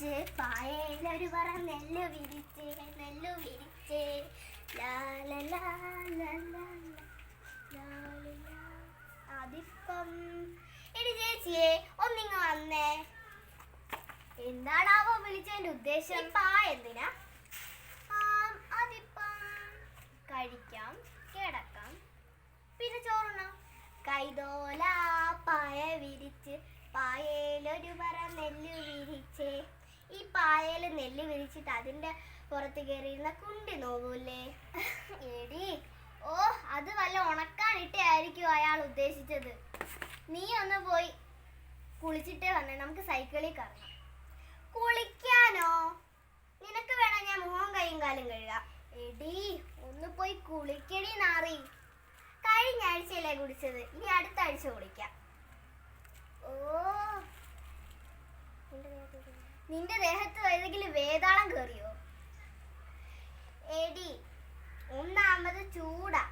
വിരിച്ച് പായയിലൊരു പറ നെല്ല് വിരിച്ച് നെല്ല് വിരിച്ച് അതിപ്പം എടി ചേച്ചിയെ ഒന്നിങ്ങ് വന്നേ. എന്താണാവോ വിളിച്ചതിന്റെ ഉദ്ദേശം? പാ എന്തിനാ? അതിപ്പം കഴിക്കാം, കിടക്കാം, പിന്നെ ചോറുണ്ണാം. കൈതോല പായ വിരിച്ച് പായയിലൊരു പറ നെല്ല് വിരിച്ച്. ഈ പായയിൽ നെല്ല് വിരിച്ചിട്ട് അതിന്റെ പുറത്ത് കയറിയിരുന്ന കുണ്ടി നോവൂല്ലേ? എടി ഓ, അത് വല്ല ഉണക്കാനിട്ടായിരിക്കും അയാൾ ഉദ്ദേശിച്ചത്. നീ ഒന്ന് പോയി കുളിച്ചിട്ടേ വന്നേ, നമുക്ക് സൈക്കിളിൽ കറങ്ങാം. കുളിക്കാനോ? നിനക്ക് വേണം ഞാൻ മുഖം കൈയും കാലും കഴുകാം. എടി ഒന്ന് പോയി കുളിക്കടി നാറി. കഴിഞ്ഞ ആഴ്ചയല്ലേ കുടിച്ചത്, ഇനി അടുത്ത ആഴ്ച കുളിക്കാം. ഓ, നിന്റെ ദേഹത്ത് ഏതെങ്കിലും വേതാളം കയറിയോ? എടി ഒന്നാമത് ചൂടാ,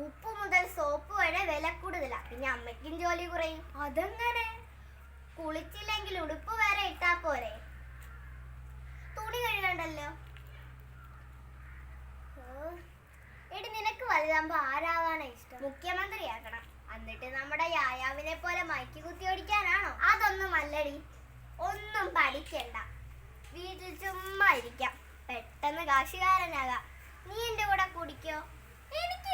ഉപ്പ് മുതൽ സോപ്പ് വരെ വില കൂടുതലാ, പിന്നെ അമ്മയ്ക്കും ജോലി കുറയും. അതെങ്ങനെ? കുളിച്ചില്ലെങ്കിൽ ഉടുപ്പ് വരെ ഇട്ടാ പോരെ? തുണി കഴുകണ്ടല്ലോ. എടി നിനക്ക് വലുതാകുമ്പോ ആരാവാനാ ഇഷ്ടം? മുഖ്യമന്ത്രിയാക്കണം, എന്നിട്ട് നമ്മുടെ യായാവിനെ പോലെ മൈക്ക് കുത്തി ഓടിക്കാനാണോ? അതൊന്നും അല്ലടി. ഒന്നും പഠിക്കണ്ട, വീട്ടിൽ ചുമ്മാ ഇരിക്കാം, പെട്ടെന്ന് കാശുകാരനാകാം. നീ എന്റെ കൂടെ കുടിക്കോ? എനിക്ക്